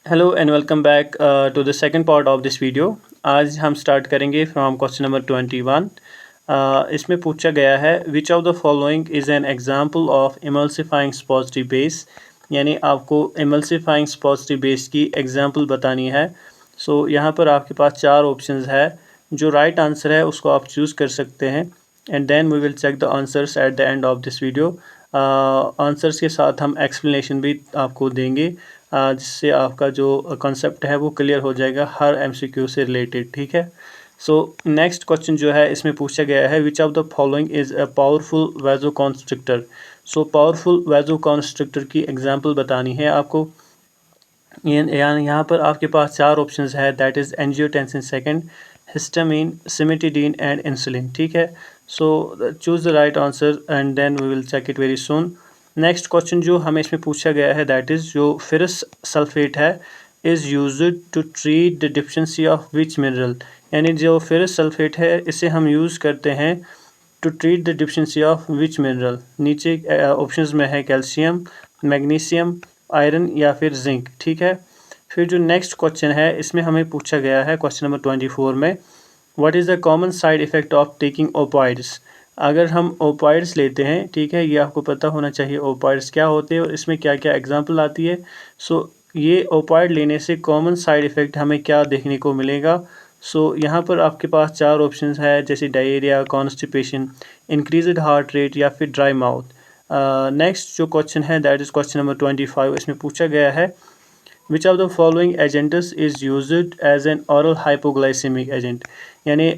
Hello and welcome back to the second part of this video. आज हम start करेंगे from question number 21। इसमें पूछा गया है which of the following is an example of emulsifying suppository base. यानी आपको इमल्सिफाइंग स्पोजिटिव बेस की एग्जांपल बतानी है। सो यहाँ पर आपके पास चार ऑप्शंस है। जो राइट आंसर है उसको आप चूज़ कर सकते हैं and then we will check the answers at the end of this video. Answers के साथ हम एक्सप्लेनेशन भी आपको देंगे जिससे आपका जो कॉन्सेप्ट है वो क्लियर हो जाएगा हर एमसीक्यू से रिलेटेड। ठीक है। सो नेक्स्ट क्वेश्चन जो है इसमें पूछा गया है which of the following is a powerful vasoconstrictor. So powerful vasoconstrictor की एग्जांपल बतानी है आपको। यहाँ पर आपके पास चार ऑप्शंस है that is angiotensin second, histamine, cimetidine and insulin. ठीक है। So choose the right answer and then we will check it very soon. Next question जो हमें इसमें पूछा गया है दैट इज़ जो फेरस सल्फेट है is used to treat the deficiency of which mineral. यानी जो फेरस सल्फेट है इसे हम यूज़ करते हैं to treat the deficiency of which mineral. नीचे ऑप्शंस में है कैल्शियम, मैग्नीशियम, आयरन या फिर जिंक। ठीक है। फिर जो नेक्स्ट क्वेश्चन है इसमें हमें पूछा गया है क्वेश्चन नंबर 24 में what is the common side effect of taking opioids. अगर हम ओपॉइड्स लेते हैं, ठीक है, ये आपको पता होना चाहिए ओपॉइड्स क्या होते हैं और इसमें क्या क्या एग्जांपल आती है। सो ये ओपॉइड लेने से कॉमन साइड इफ़ेक्ट हमें क्या देखने को मिलेगा। सो यहाँ पर आपके पास चार ऑप्शंस है जैसे diarrhoea, constipation, increased heart rate या फिर ड्राई माउथ। नेक्स्ट जो क्वेश्चन है दैट इज़ क्वेश्चन नंबर 25। इसमें पूछा गया है which of the following agents is used as an oral hypoglycaemic agent. यानी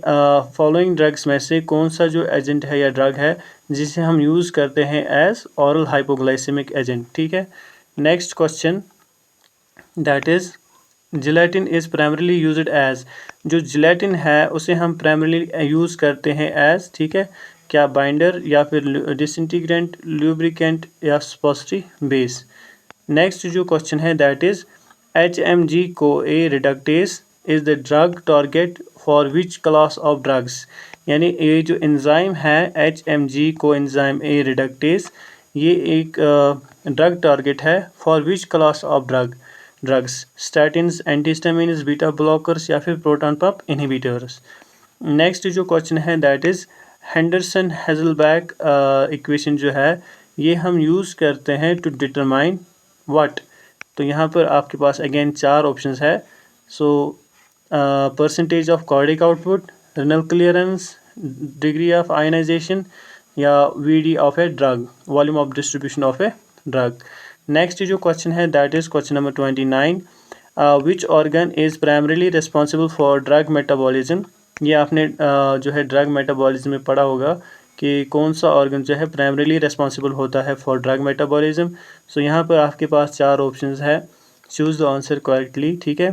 फॉलोइंग ड्रग्स में से कौन सा जो एजेंट है या ड्रग है जिसे हम यूज़ करते हैं एज ऑरल हाइपोग्लाइसेमिक एजेंट। ठीक है। Next question that is gelatin is primarily used as. जो जिलेटिन है उसे हम प्राइमरीली यूज़ करते हैं एज, ठीक है, क्या बाइंडर या फिर डिसइंटीग्रेंट, ल्यूब्रिकेंट या स्पोस्टी बेस। नेक्स्ट जो क्वेश्चन है that is HMG CoA reductase is the drug target for which class of drugs। यानी ये जो एंजाइम है HMG coenzyme A reductase ये एक ड्रग टारगेट है for which class of drugs, statins, antihistamines, beta blockers या फिर प्रोटॉन पंप इनहिबिटर्स। नेक्स्ट जो क्वेश्चन है that is Henderson Hasselbalch equation जो है ये हम यूज़ करते हैं टू डिटरमाइन व्हाट। तो यहाँ पर आपके पास अगेन चार ऑप्शंस है। So percentage of cardiac output, renal clearance, degree of ionisation या VD of a drug, volume of distribution of a drug. Next जो क्वेश्चन है that is question number 29 which organ is primarily responsible for drug metabolism. ये आपने जो है drug metabolism में पढ़ा होगा कि कौन सा ऑर्गन जो है प्राइमरीली रिस्पॉन्सिबल होता है फॉर ड्रग मेटाबॉलिज्म। सो यहाँ पर आपके पास चार ऑप्शंस है, चूज़ द आंसर करेक्टली। ठीक है।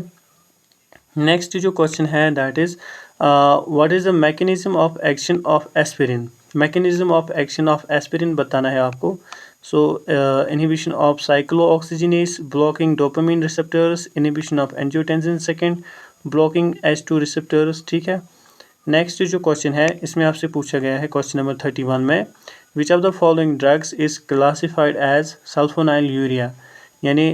नेक्स्ट जो क्वेश्चन है that is what is the mechanism of action of aspirin. Mechanism of action of aspirin बताना है आपको। So inhibition of cyclooxygenase, blocking dopamine receptors, inhibition of angiotensin second, blocking H2 receptors. ठीक है। Next जो question है इसमें आपसे पूछा गया है क्वेश्चन नंबर 31 में which of the following drugs is classified as sulphonyl urea. यानी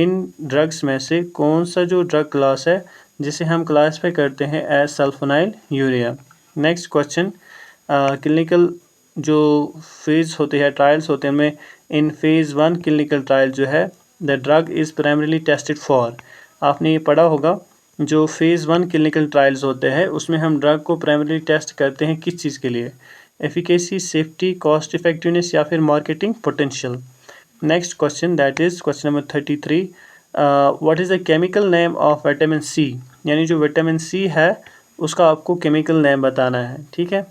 इन ड्रग्स में से कौन सा जो ड्रग क्लास है जिसे हम क्लासीफाई करते हैं as sulphonyl urea. Next question clinical जो फेज़ होते हैं, ट्रायल्स होते हैं, उनमें इन फेज़ 1 क्लिनिकल ट्रायल जो है the drug is primarily tested for. आपने ये पढ़ा होगा जो फेज़ 1 क्लिनिकल ट्रायल्स होते हैं उसमें हम ड्रग को प्राइमरीली टेस्ट करते हैं किस चीज़ के लिए, एफिकेसी, सेफ्टी, कॉस्ट इफेक्टिवनेस या फिर marketing potential. Next question that is question number 33 what is the chemical name of vitamin C. यानी जो विटामिन सी है उसका आपको केमिकल नेम बताना है। ठीक है।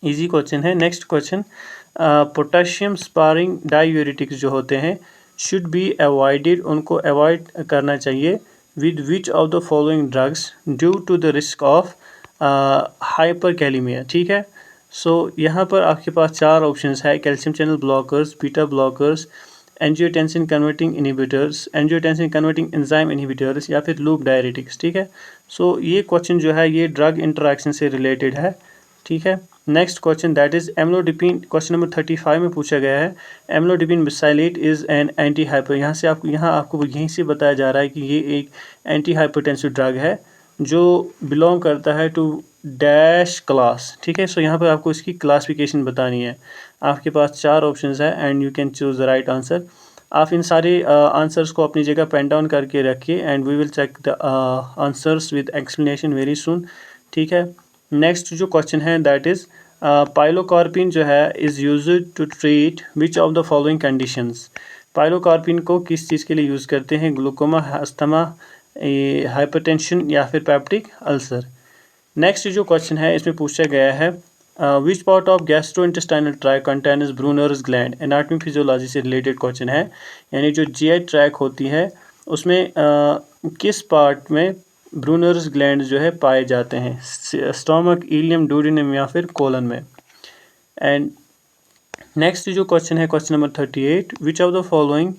इजी क्वेश्चन है। Next question potassium sparing diuretics जो होते हैं शुड बी अवॉइडेड, उनको अवॉइड करना चाहिए with which of the following drugs due to the risk of hyperkalaemia. ठीक है। सो यहाँ पर आपके पास चार ऑप्शंस है calcium channel blockers, beta blockers, angiotensin converting inhibitors, angiotensin converting enzyme inhibitors या फिर लूप डायरेटिक्स। ठीक है। सो ये क्वेश्चन जो है ये ड्रग इंटरेक्शन से रिलेटेड है। ठीक है। Next question that is amlodipine, question number 35 में पूछा गया है amlodipine mesylate is an anti hyper. यहाँ आपको यहीं से बताया जा रहा है कि ये एक एंटी हाइपरटेंसिव ड्रग है जो बिलोंग करता है टू डैश क्लास। ठीक है, सो यहाँ पर आपको इसकी क्लासिफिकेशन बतानी है। आपके पास 4 ऑप्शंस है and you can choose the right answer. आप इन सारे आंसर्स को अपनी जगह पेन डाउन करके रखिए and we will check the answers with explanation very soon. ठीक है, नेक्स्ट जो क्वेश्चन है दैट इज पाइलोकार्पिन जो है is used to treat which of the following conditions. Pilocarpine को किस चीज़ के लिए यूज़ करते हैं? ग्लूकोमा, अस्थमा, हाइपरटेंशन या फिर पेप्टिक अल्सर। नेक्स्ट जो क्वेश्चन है इसमें पूछा गया है which part of gastrointestinal tract contains Brunner's gland. Anatomy physiology से रिलेटेड क्वेश्चन है, यानी जो जीआई ट्रैक होती है उसमें किस पार्ट में ब्रूनर्स ग्लैंड जो है पाए जाते हैं? स्टोमक, इलियम, डूडेनम या फिर कोलन में। एंड नेक्स्ट जो क्वेश्चन है question number 38 which of the following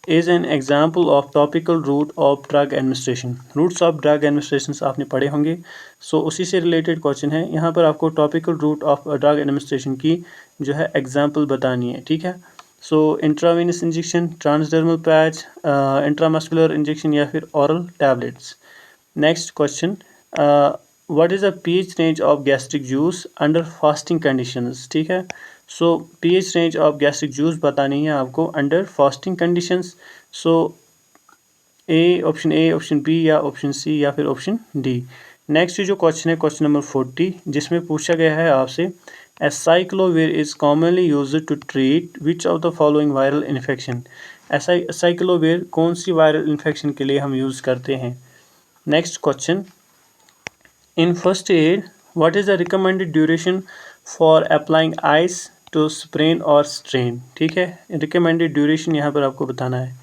is an example of topical route of drug administration. Routes of drug administration आपने पढ़े होंगे, सो उसी से रिलेटेड क्वेश्चन है। यहाँ पर आपको topical route of drug administration की जो है एग्जाम्पल बतानी है। ठीक है, so intravenous injection, transdermal patch, intramuscular injection या फिर oral tablets. Next question what is the pH range of gastric juice under fasting conditions. ठीक है, so pH range of gastric juice बतानी है आपको under fasting conditions. So option A, option B या option C या फिर option D. Next जो question है क्वेश्चन नंबर 40 जिसमें पूछा गया है आपसे acyclovir is commonly used to treat which of the following viral infection. Acyclovir कौन सी वायरल इन्फेक्शन के लिए हम यूज़ करते हैं? Next question in first aid what is the recommended duration for applying ice to sprain और strain. ठीक है, रिकमेंडेड ड्यूरेशन यहाँ पर आपको बताना है।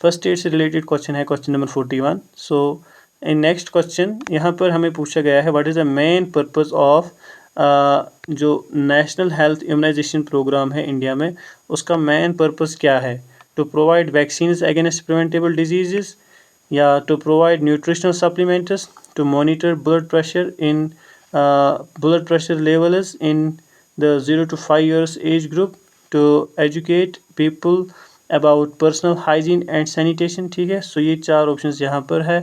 फर्स्ट एड से रिलेटेड क्वेश्चन है question number 41। So in next question यहाँ पर हमें पूछा गया है what is the main purpose of जो नेशनल हेल्थ इम्यूनाइजेशन प्रोग्राम है इंडिया में, उसका मेन पर्पस क्या है? To provide vaccines against preventable diseases या to provide nutritional supplements, to monitor blood pressure levels in the 0 to 5 years age group, to educate people about personal hygiene and sanitation। ठीक है, सो ये 4 options यहाँ पर है।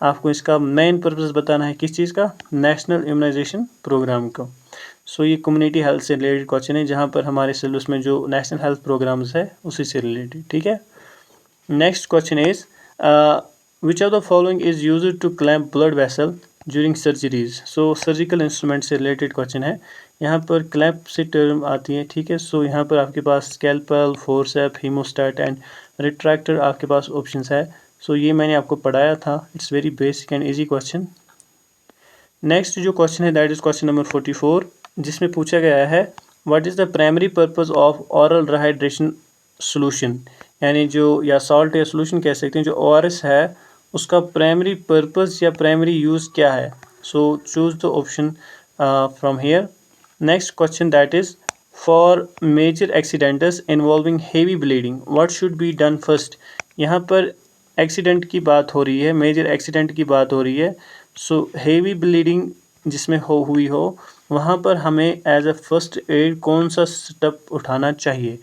आपको इसका मेन पर्पस बताना है किस चीज़ का? नेशनल इम्यूनाइजेशन प्रोग्राम का। सो ये कम्युनिटी हेल्थ से रिलेटेड क्वेश्चन है जहाँ पर हमारे सिलेबस में जो नेशनल हेल्थ प्रोग्राम्स है उसी से रिलेटेड। ठीक है, next question is which of the following is used to clamp blood vessel during surgeries. So surgical instrument से रिलेटेड क्वेश्चन है। यहाँ पर क्लैम्प से टर्म आती है। ठीक है, सो यहाँ पर आपके पास स्कैल्पेल, फोर्सेप, हीमोस्टैट एंड रिट्रैक्टर आपके पास ऑप्शंस है। सो ये मैंने आपको पढ़ाया था, it's very basic and easy question. Next जो क्वेश्चन है दैट इज क्वेश्चन नंबर 44 जिसमें पूछा गया है what is the primary purpose of oral rehydration solution. यानी जो या सॉल्ट या सोल्यूशन कह सकते हैं, जो ORS है उसका प्राइमरी पर्पस या प्राइमरी यूज़ क्या है? So choose the option from here. Next question that is for major accidents involving heavy bleeding what should be done first. यहाँ पर एक्सीडेंट की बात हो रही है, मेजर एक्सीडेंट की बात हो रही है। सो हेवी ब्लीडिंग जिसमें हुई हो वहाँ पर हमें एज अ फर्स्ट एड कौन सा स्टेप उठाना चाहिए?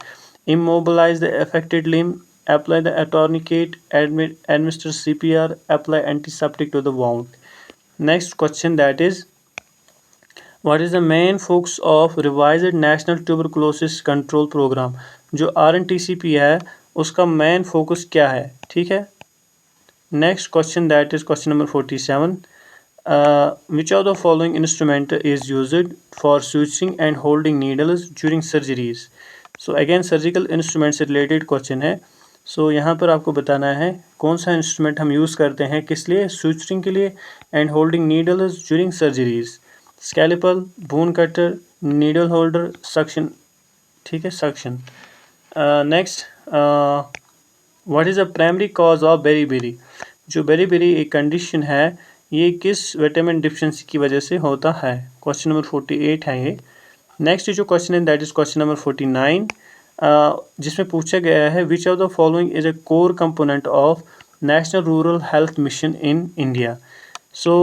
Immobilize the affected limb, apply the tourniquet, administer CPR, apply antiseptic to the wound। Next question that is what is the main focus of revised National Tuberculosis Control Program। जो RNTCP है उसका main focus क्या है? ठीक है, next question that is question number 47 which of the following instrument is used for suturing and holding needles during surgeries। So again surgical instrument से related question है। So यहाँ पर आपको बताना है कौन सा इंस्ट्रूमेंट हम यूज़ करते हैं किस लिए? सूचरिंग के लिए and holding needles during surgeries. Scalpel, bone cutter, needle holder, suction. ठीक है, suction. Next what is the primary cause of beri. जो बेरी एक कंडीशन है ये किस विटामिन डिफिशिएंसी की वजह से होता है? क्वेश्चन नंबर 48 है ये। नेक्स्ट जो क्वेश्चन है दैट इज क्वेश्चन नंबर 49 जिसमें पूछा गया है which of the following is a core component of national rural health mission in India. So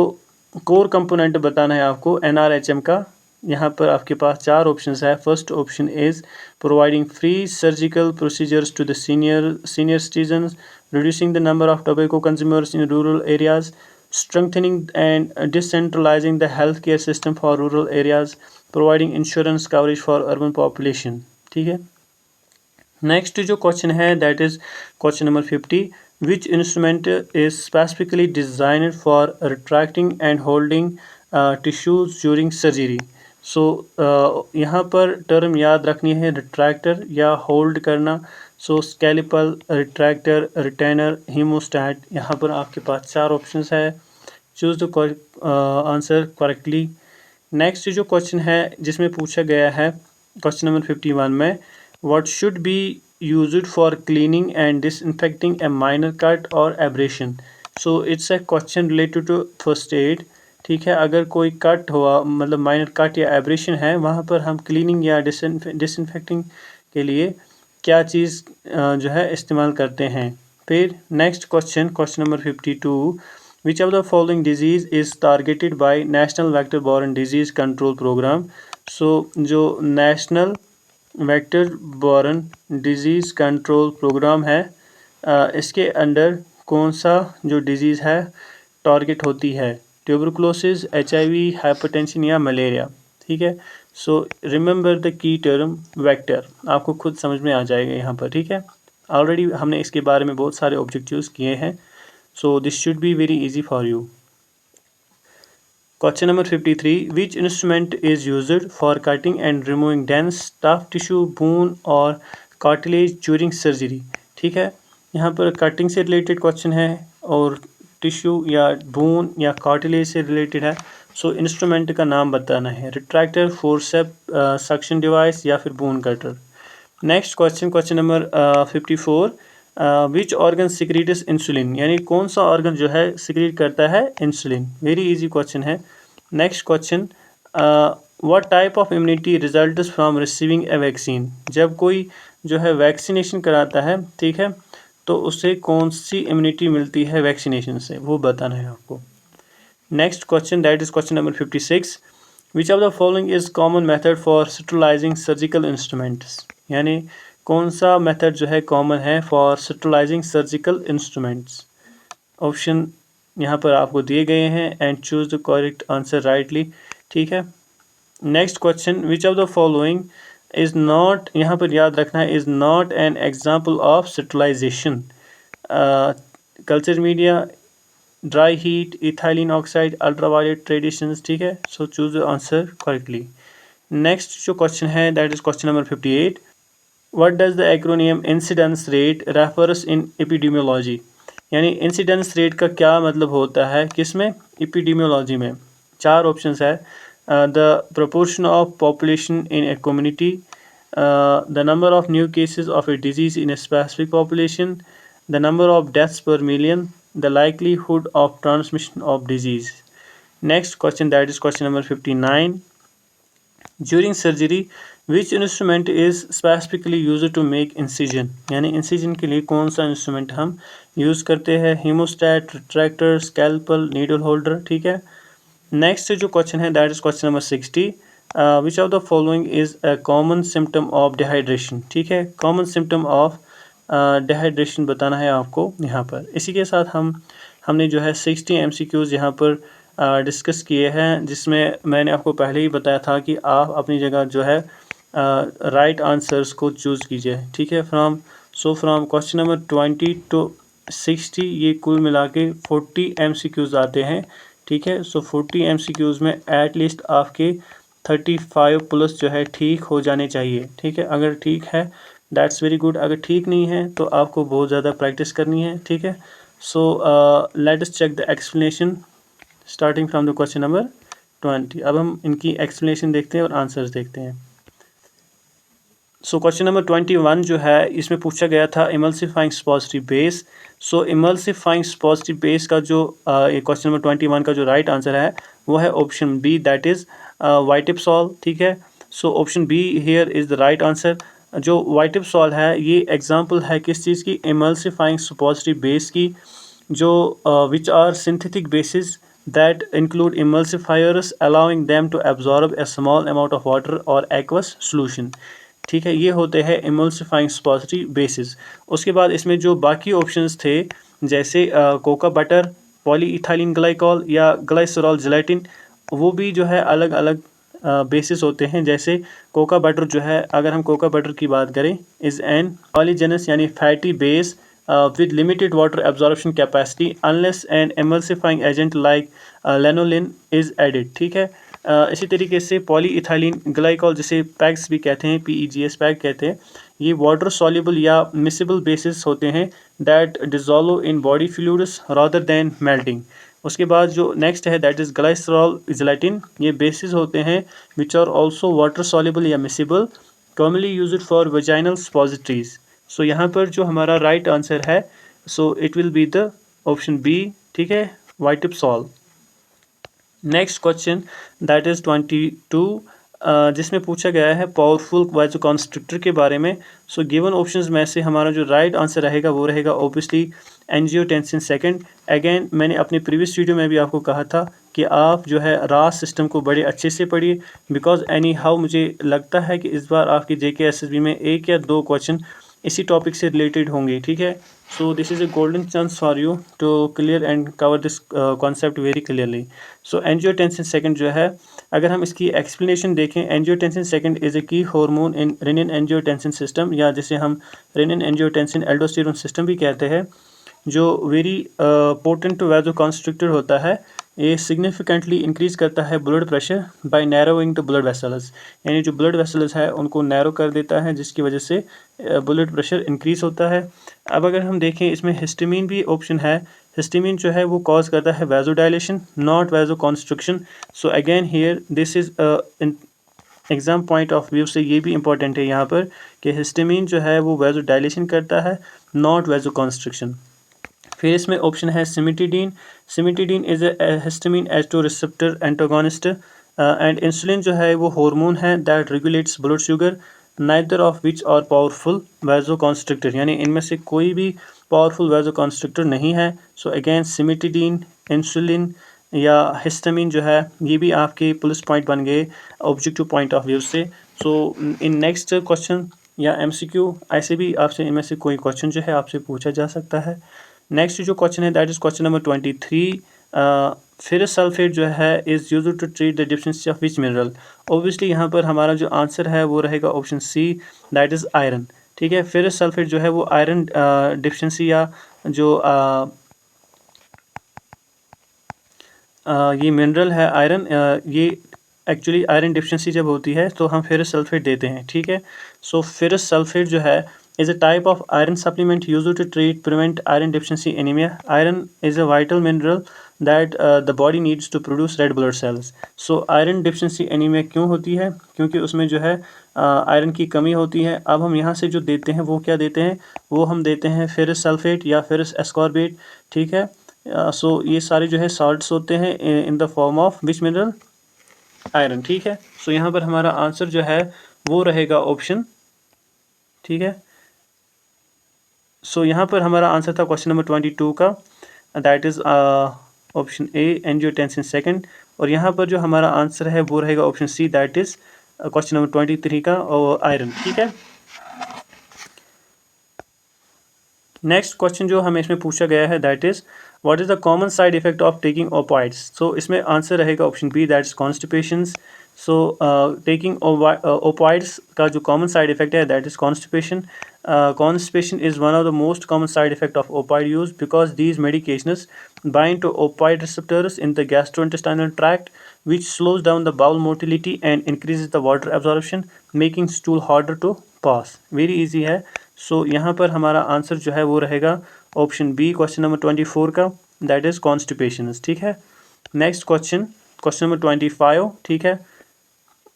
core component बताना है आपको NRHM का। यहाँ पर आपके पास 4 ऑप्शंस है। First option is providing free surgical procedures to the senior citizens, reducing the number of tobacco consumers in rural areas, strengthening and decentralizing the healthcare system for rural areas, providing insurance coverage for urban population। ठीक है। Next जो question है that is question number 50, which instrument is specifically designed for retracting and holding tissues during surgery. So यहाँ पर term याद रखनी है, retractor या होल्ड करना। सो स्केलिपल, रिट्रैक्टर, रिटेनर, हीमोस्टैट। यहाँ पर आपके पास 4 ऑप्शंस है, choose the answer correctly. Next जो क्वेश्चन है जिसमें पूछा गया है क्वेश्चन नंबर 51 में, what should be used for cleaning and disinfecting a minor cut or abrasion। so it's a question related to first aid। ठीक है, अगर कोई कट हुआ मतलब माइनर कट या एब्रेशन है, वहाँ पर हम क्लीनिंग या डिसइंफेक्टिंग के लिए क्या चीज़ जो है इस्तेमाल करते हैं। फिर next question, question number 52, which of the following disease is targeted by national vector borne disease control programme. So जो national vector borne disease control programme है, इसके अंडर कौन सा जो डिजीज़ है टारगेट होती है, ट्यूबरकुलोसिस, HIV, हाइपरटेंशन या मलेरिया। ठीक है। So remember the key term vector, आपको खुद समझ में आ जाएगा यहाँ पर। ठीक है, ऑलरेडी हमने इसके बारे में बहुत सारे ऑब्जेक्टिव्स किए हैं, so this should be very easy for you. Question number 53, which instrument is used for cutting and removing dense tough tissue, bone और cartilage during surgery। ठीक है, यहाँ पर कटिंग से रिलेटेड क्वेश्चन है और टिश्यू या बोन या कार्टिलेज से रिलेटेड है। सो इंस्ट्रूमेंट का नाम बताना है, रिट्रैक्टर, फोर्सेप, सक्शन डिवाइस या फिर bone cutter. Next question, question number 54, which organ secretes insulin, यानी कौन सा ऑर्गन जो है सिक्रीट करता है इंसुलिन। वेरी इजी क्वेश्चन है। Next question, what type of immunity results from receiving A vaccine, जब कोई जो है वैक्सीनेशन कराता है, ठीक है, तो उसे कौन सी इम्यूनिटी मिलती है वैक्सीनेशन से, वो बताना है आपको। Next question that is question number 56, which of the following is common method for sterilising surgical instruments, यानी कौन सा मेथड जो है कॉमन है for sterilising surgical instruments. Option यहाँ पर आपको दिए गए हैं and choose the correct answer rightly. ठीक है। Next question, which of the following is not, यहाँ पर याद रखना है, is not an example of sterilisation, culture media, dry heat, ethylene oxide, ultraviolet radiations. ठीक है, so choose the answer correctly. Next जो क्वेश्चन है that is question number 58, what does the acromion incidence rate refers in epidemiology, यानी incidence rate का क्या मतलब होता है किसमें, एपिडेमियोलॉजी में। 4 ऑप्शंस है, the proportion of population in a community, the number of new cases of a disease in a specific population, the number of deaths per million, the likelihood of transmission of disease. Next question that is question number 59, during surgery which instrument is specifically use to make incision, यानी incision के लिए कौन सा instrument हम use करते हैं, haemostat, retractor, scalpel, needle holder. ठीक है। नेक्स्ट जो क्वेश्चन है that is question number 60, which of the following is a common symptom of dehydration. ठीक है, कॉमन सिम्टम ऑफ डिहाइड्रेशन बताना है आपको यहाँ पर। इसी के साथ हमने जो है 60 MCQs यहाँ पर डिस्कस किए हैं, जिसमें मैंने आपको पहले ही बताया था कि आप अपनी जगह जो है राइट आंसर्स को चूज़ कीजिए। ठीक है, फ्रॉम क्वेश्चन नंबर 20 to 60 ये कुल मिला के 40 MCQs आते हैं। ठीक है, सो 40 MCQs में एटलीस्ट आपके 35 प्लस जो है ठीक हो जाने चाहिए। ठीक है, अगर ठीक है दैट्स वेरी गुड, अगर ठीक नहीं है तो आपको बहुत ज़्यादा प्रैक्टिस करनी है। ठीक है, so let us check the explanation starting from the question number 20। अब हम इनकी एक्सप्लेनेशन देखते हैं और आंसर्स देखते हैं। सो क्वेश्चन नंबर 21 जो है इसमें पूछा गया था इमल्सिफाइंग स्पॉजिटिव बेस। सो इमल्सिफाइंग स्पॉजिटिव बेस का जो क्वेश्चन नंबर 21 का जो राइट आंसर है वो है ऑप्शन बी, दैट इज़ वाइटिपसॉल। ठीक है, so option be here is the right answer. जो वाइटिपसॉल है ये एग्जांपल है किस चीज़ की, इमल्सिफाइंग स्पॉजिटिव बेस की, जो which are synthetic bases that include emulsifiers allowing them to absorb a small amount of water or aqueous solution। ठीक है, ये होते हैं emulsifying suppository bases। उसके बाद इसमें जो बाकी ऑप्शंस थे जैसे कोका बटर, पॉलीइथाइलिन ग्लाइकॉल या ग्लाइसरॉल जेलेटिन, वो भी जो है अलग अलग बेसिस होते हैं। जैसे कोका बटर जो है, अगर हम कोका बटर की बात करें, इज़ एन ऑलिजेनस यानी fatty base with limited water absorption capacity unless an emulsifying agent like lanolin is added। ठीक है, इसी तरीके से पॉलीइथाइलिन ग्लाइकॉल जिसे पैक्स भी कहते हैं, PEGS पैक कहते हैं, ये वाटर सॉल्युबल या मिसिबल बेसिस होते हैं that dissolve in body fluids rather than melting. उसके बाद जो नेक्स्ट है दैट इज़ ग्लाइसरॉल जेलेटिन, ये बेसिस होते हैं which are also water soluble या miscible, commonly used for vaginal suppositories. So यहाँ पर जो हमारा राइट आंसर है, so it will be the option B. ठीक है, Witepsol. Next question that is 22, जिसमें पूछा गया है पावरफुल वाइजोकॉन्स्ट्रिक्टर के बारे में। सो गिवन ऑप्शंस में से हमारा जो राइट आंसर रहेगा वो रहेगा ऑब्वियसली एंजियोटेंसिन सेकंड। अगेन मैंने अपनी प्रीवियस वीडियो में भी आपको कहा था कि आप जो है रास सिस्टम को बड़े अच्छे से पढ़िए, बिकॉज एनी हाउ मुझे लगता है कि इस बार आपकी JK SSB में 1 या 2 क्वेश्चन इसी टॉपिक से रिलेटेड होंगे। ठीक है, so this is a golden chance for you to clear and cover this concept very clearly. So angiotensin second जो है, अगर हम इसकी एक्सप्लेनेशन देखें, एंजियोटेंसिन सेकंड इज़ अ की हार्मोन इन रेनिन एंजियोटेंसिन सिस्टम, या जिसे हम रेनिन एंजियोटेंसिन एल्डोस्टेरोन सिस्टम भी कहते हैं, जो वेरी पोटेंट वाइजोकॉन्स्ट्रिक्टर होता है। ये सिग्निफिकेंटली इंक्रीज़ करता है blood pressure by narrowing the blood vessels, यानी जो ब्लड वेसल्स है उनको नैरो कर देता है, जिसकी वजह से ब्लड प्रेशर इंक्रीज़ होता है। अब अगर हम देखें, इसमें हिस्टामिन भी ऑप्शन है। हिस्टामिन जो है वो कॉज करता है vasodilation, not vasoconstriction. So again here this is exam point of view से ये भी इंपॉर्टेंट है यहाँ पर कि हिस्टामिन जो है वो वैजोडाइलेशन करता है, नॉट वैजोकॉन्स्ट्रिक्शन। फिर इसमें ऑप्शन है cimetidine. Cimetidine is a histamine H2 receptor antagonist, and insulin जो है वो हार्मोन है that regulates blood sugar, neither of which are powerful vasoconstrictor, यानी इनमें से कोई भी पावरफुल वैजोकॉन्स्ट्रिक्टर नहीं है। सो अगेन सिमिटिडीन, इंसुलिन या हिस्टामिन जो है ये भी आपके प्लस पॉइंट बन गए ऑब्जेक्टिव पॉइंट ऑफ व्यू से। सो इन नेक्स्ट क्वेश्चन या MCQ ऐसे भी आपसे इनमें से कोई क्वेश्चन जो है आपसे पूछा जा सकता है। नेक्स्ट जो क्वेश्चन है that is question number 23। Ferrous sulphate जो है is used to treat the deficiency of which mineral. Obviously यहाँ पर हमारा जो आंसर है वो रहेगा option C, that is iron. ठीक है, फेरस सल्फेट जो है वो आयरन डिफिशिएंसी या जो ये मिनरल है आयरन, ये एक्चुअली आयरन डिफिशिएंसी जब होती है तो हम फेरस सल्फेट देते हैं। ठीक है, सो फेरस सल्फेट जो है is a type of iron supplement used to prevent iron deficiency anemia. Iron is a vital mineral that the body needs to produce red blood cells. So iron deficiency anemia क्यों होती है? क्योंकि उसमें जो है iron की कमी होती है। अब हम यहाँ से जो देते हैं वो क्या देते हैं, वो हम देते हैं फेरस सल्फेट या फेरस एस्कॉर्बेट। ठीक है, सो ये सारे जो है सॉल्ट्स होते हैं in the form of which mineral, iron. ठीक है, सो यहाँ पर हमारा आंसर जो है वो रहेगा ऑप्शन। ठीक है, सो यहाँ पर हमारा आंसर था क्वेश्चन नंबर 22 का, that is option A angiotensin second, और यहाँ पर जो हमारा आंसर है वो रहेगा option C, that is question number 23 का और आयरन। ठीक है, नेक्स्ट क्वेश्चन जो हमें इसमें पूछा गया है that is what is the common side effect of taking opioids. So इसमें आंसर रहेगा option B, that is constipations. So taking opioids का जो कॉमन साइड इफेक्ट है that is constipation. Constipation is one of the most common side effect of opioid use because these medications bind to opioid receptors in the gastrointestinal tract, which slows down the bowel motility and increases the water absorption, making stool harder to pass. Very easy है। So यहाँ पर हमारा answer जो है वो रहेगा option B, question number 24 का, that is constipation. ठीक है, नेक्स्ट क्वेश्चन, क्वेश्चन नंबर 25। ठीक है,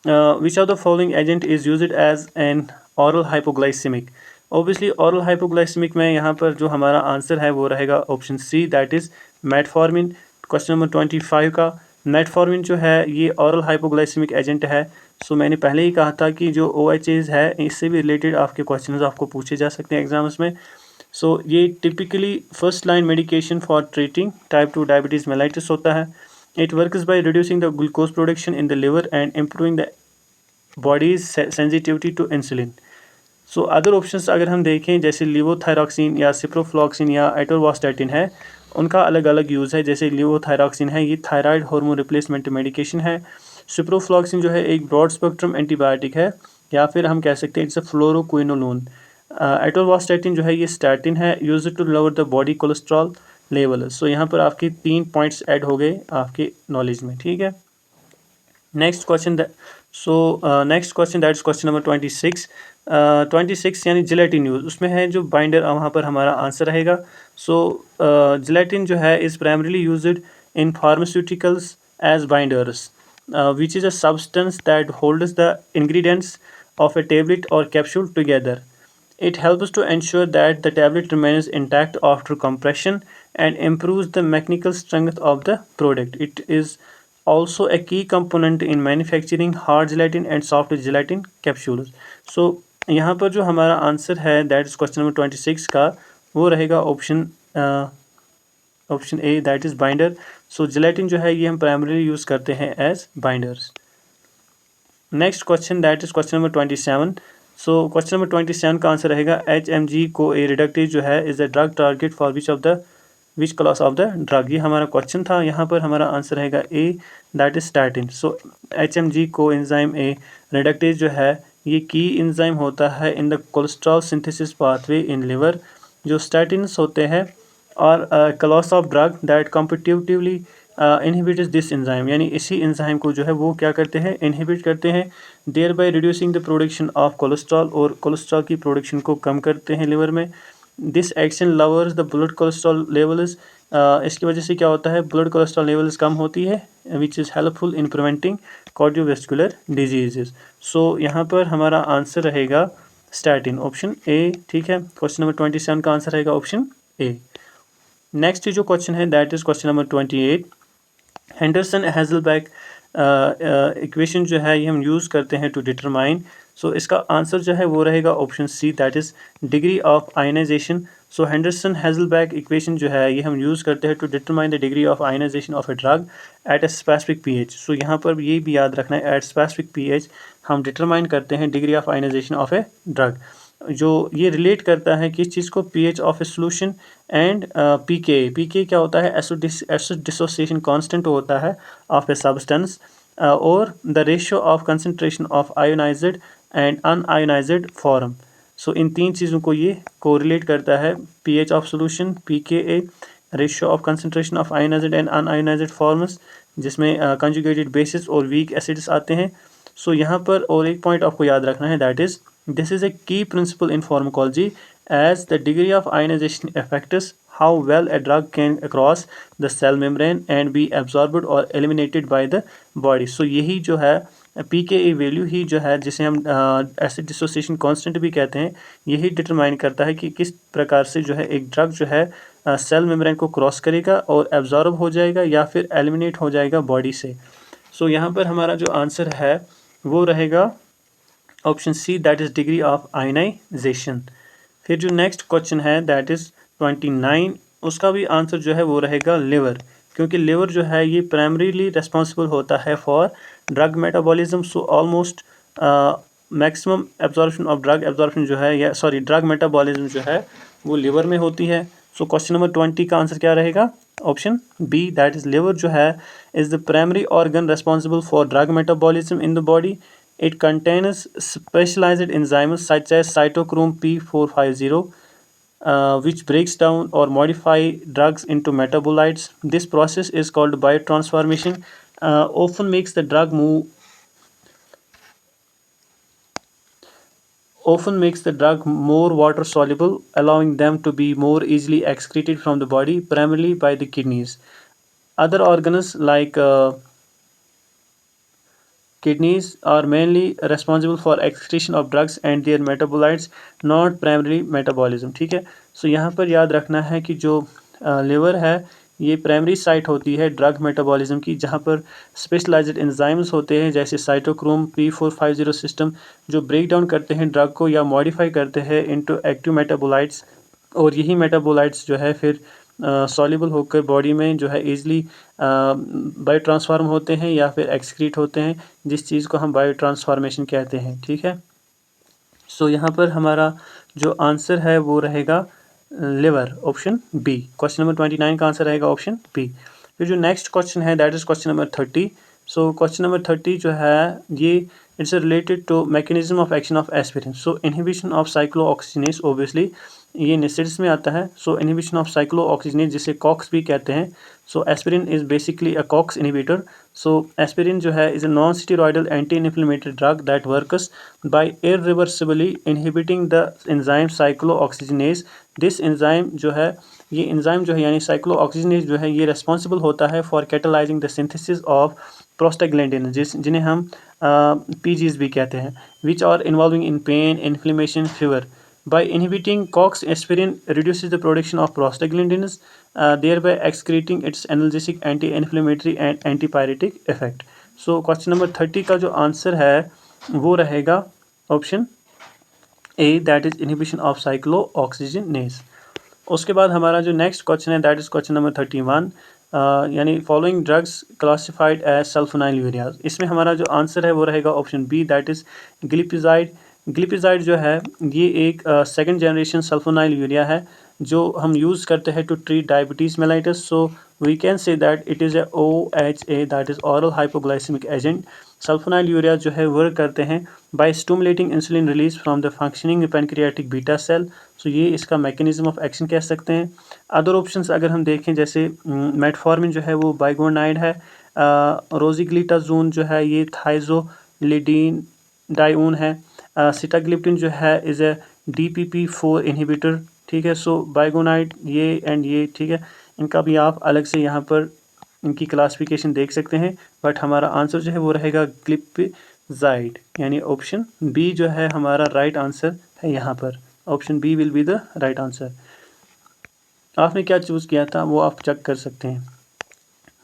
which of the following agent is used as an oral hypoglycaemic. Obviously oral hypoglycaemic में यहाँ पर जो हमारा आंसर है वो रहेगा option C, that is metformin. Question number 25 का, मेटफॉर्मिन जो है ये ऑरल हाइपोग्लाइसेमिक एजेंट है। सो मैंने पहले ही कहा था कि जो OHAs है इससे भी रिलेटेड आपके क्वेश्चंस आपको पूछे जा सकते हैं एग्जाम्स में। सो ये typically first line medication for treating type 2 diabetes mellitus होता है। It works by reducing the glucose production in the liver and improving the body's sensitivity to insulin. So other options अगर हम देखें जैसे लिवोथायरॉक्सिन या सिप्रोफ्लॉक्सिन या एटोवास्टैटिन है, उनका अलग अलग यूज़ है। जैसे लिवोथायरॉक्सिन है, ये थायराइड हार्मोन रिप्लेसमेंट मेडिकेशन है। सिप्रोफ्लॉक्सिन जो है एक ब्रॉड स्पेक्ट्रम एंटीबायोटिक है, या फिर हम कह सकते हैं इट्स अ फ्लोरोक्विनोलोन। एटोवास्टैटिन जो है ये स्टैटिन है, use to lower the body cholesterol level. So यहाँ पर आपके 3 पॉइंट्स ऐड हो गए आपके नॉलेज में, ठीक है। Next question next question that is question number 26। 26 यानी जिलेटिन यूज, उसमें है जो बाइंडर, वहाँ पर हमारा आंसर रहेगा। सो जिलेटिन जो है is primarily used in pharmaceuticals as binders, which is a substance that holds the ingredients of a tablet or capsule together. It helps to ensure that the tablet remains intact after compression and improves the mechanical strength of the product. It is also a key component in manufacturing hard gelatin and soft gelatin capsules. So यहाँ पर जो हमारा answer है that is question number 26 का, वो रहेगा option A, that is binder. So gelatin जो है ये हम प्राइमरीली यूज़ करते हैं as binders. Next question that is question number 27। So question number 27 का आंसर रहेगा HMG को ए रिडक्टेज जो है is the drug target for which class of the drug. ये हमारा क्वेश्चन था। यहाँ पर हमारा आंसर रहेगा A, that is statin. So HMG coenzyme A reductase जो है ये की एंजाइम होता है in the cholesterol synthesis pathway in liver. जो स्टैटिन्स होते हैं और class of drug that competitively inhibits this enzyme, यानी इसी एंजाइम को जो है वो क्या करते हैं, इनहिबिट करते हैं, thereby reducing the production of cholesterol, और कोलेस्ट्रॉल की प्रोडक्शन को कम करते हैं लिवर में। This action lowers the blood cholesterol levels, इसकी वजह से क्या होता है, ब्लड कोलेस्ट्रॉल लेवल्स कम होती है, which is helpful in preventing cardiovascular diseases. So यहाँ पर हमारा आंसर रहेगा स्टैटिन, ऑप्शन ए, ठीक है। क्वेश्चन नंबर 27 का आंसर रहेगा ऑप्शन ए। नेक्स्ट जो क्वेश्चन है that is question number 28। Henderson Hasselbalch equation जो है ये हम यूज़ करते हैं टू डिटरमाइन। सो इसका आंसर जो है वो रहेगा option C, that is degree of ionisation. So Henderson Hasselbalch equation जो है ये हम यूज़ करते हैं to determine the degree of ionisation of a drug at a specific pH। So यहाँ पर ये भी याद रखना है, एट स्पेसिफिक pH हम डिटरमाइन करते हैं degree of ionisation of a drug. जो ये रिलेट करता है किस चीज़ को, pH of a solution and pK क्या होता है, एसिड डिसोसिएशन कांस्टेंट होता है ऑफ ए सब्सटेंस, और the ratio of concentration of ionised and unionised form. So इन 3 चीज़ों को ये कोरिलेट करता है, pH of solution, pKa, ratio of concentration of ionised and unionised forms, जिसमें कंजुगेटेड बेसिस और वीक एसिड्स आते हैं। सो यहाँ पर और एक पॉइंट आपको याद रखना है, that is this is a key principle in pharmacology as the degree of ionization affects how well a drug can cross the cell membrane and be absorbed or eliminated by the body. So यही जो है pKa value ही जो है, जिसे हम acid dissociation constant भी कहते हैं, यही डिटरमाइन करता है कि किस प्रकार से जो है एक ड्रग जो है सेल मेम्ब्रेन को क्रॉस करेगा और एब्जॉर्ब हो जाएगा या फिर एलिमिनेट हो जाएगा बॉडी से। सो यहाँ पर हमारा जो आंसर है वो रहेगा option C, that is degree of ionisation. फिर जो नेक्स्ट क्वेश्चन है दैट इज़ 29, उसका भी आंसर जो है वो रहेगा लिवर, क्योंकि लिवर जो है ये प्राइमरीली रिस्पॉन्सिबल होता है for drug metabolism. So almost maximum absorption of drug absorption जो है, या सॉरी ड्रग मेटाबॉलिज्म जो है वो लिवर में होती है। सो क्वेश्चन नंबर 20 का आंसर क्या रहेगा, option B, that is liver जो है is the primary organ responsible for drug metabolism in the body. It contains specialized enzymes such as cytochrome P450, which breaks down or modify drugs into metabolites. This process is called biotransformation. Often makes the drug more water soluble, allowing them to be more easily excreted from the body, primarily by the kidneys. Other organs like kidneys are mainly responsible for excretion of drugs and their metabolites, not primary metabolism, ठीक है। So यहाँ पर याद रखना है कि जो liver है ये प्राइमरी साइट होती है ड्रग मेटाबॉलिज्म की, जहाँ पर स्पेशलाइज्ड एंजाइम्स होते हैं जैसे साइटोक्रोम P450 सिस्टम, जो ब्रेक डाउन करते हैं ड्रग को या मॉडिफाई करते हैं इनटू एक्टिव मेटाबोलाइट्स, और यही मेटाबोलाइट्स जो है फिर सॉल्युबल होकर बॉडी में जो है ईज़िली बायो ट्रांसफॉर्म होते हैं या फिर एक्सक्रीट होते हैं, जिस चीज़ को हम बायो ट्रांसफॉर्मेशन कहते हैं। ठीक है, सो यहाँ पर हमारा जो आंसर है वो रहेगा liver, option B. Question number 29 का आंसर रहेगा ऑप्शन बी। फिर जो नेक्स्ट क्वेश्चन है that is question number 30। So question number 30 जो है ये it's related to mechanism of action of aspirin. So inhibition of cyclooxygenase, obviously ये नेसेट्स में आता है। सो इनहिबिशन ऑफ साइक्लोऑक्सीजिनेज जिसे कॉक्स भी कहते हैं। So aspirin is basically a COX inhibitor. So aspirin जो है is a non steroidal anti inflammatory drug that works by irreversibly inhibiting the enzyme cyclooxygenase. This enzyme जो है ये enzyme जो है यानी साइक्लोऑक्सीजिनेज जो है ये रेस्पॉन्सिबल होता है for catalysing the synthesis of prostaglandin, जिन्हें हम पीजीज भी कहते हैं, which are involving in pain, inflammation, fever. By inhibiting COX, aspirin reduces the production of prostaglandins, thereby excreting its analgesic, anti-inflammatory and antipyretic effect. So question number 30 का जो answer है वो रहेगा option A, that is inhibition of cyclooxygenase. उसके बाद हमारा जो next question है दैट इज क्वेश्चन नंबर 31, यानी following drugs classified as sulfonylureas. इसमें हमारा जो आंसर है वो रहेगा option B, that is glipizide. Glipizide जो है ये एक सेकंड जनरेशन सल्फोनाइल यूरिया है जो हम यूज़ करते हैं to treat diabetes mellitus. So we can say that it is a OHA, that is oral hypoglycaemic agent. Sulphonylurea जो है वर्क करते हैं by stimulating insulin release from the functioning pancreatic beta cell. So ये इसका mechanism of action कह सकते हैं। Other options अगर हम देखें जैसे मेटफॉर्मिन जो है वो बाइगोनाइड है, रोजिग्लिटाजोन जो है ये थाइजोलिडीन डाइओन है, सिटाग्लिप्टिन जो है इज़ ए DPP4 इनहिबिटर। ठीक है, सो बाइगोनाइड ये एंड ये, ठीक है, इनका भी आप अलग से यहाँ पर इनकी क्लासिफिकेशन देख सकते हैं, बट हमारा आंसर जो है वो रहेगा ग्लिपिजाइड, यानी ऑप्शन बी जो है हमारा राइट आंसर है यहाँ पर। Option B will be the right answer. आपने क्या चूज़ किया था वो आप चेक कर सकते हैं।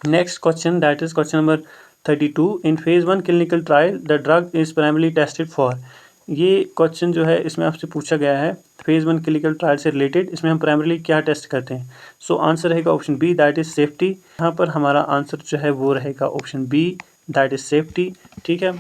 Next question that is question number 32। In phase 1 clinical trial the drug is primarily tested for. ये क्वेश्चन जो है इसमें आपसे पूछा गया है फेज़ 1 क्लिनिकल ट्रायल से रिलेटेड, इसमें हम प्राइमरली क्या टेस्ट करते हैं। सो आंसर रहेगा option B, that is safety. यहाँ पर हमारा आंसर जो है वो रहेगा option B, that is safety. ठीक है,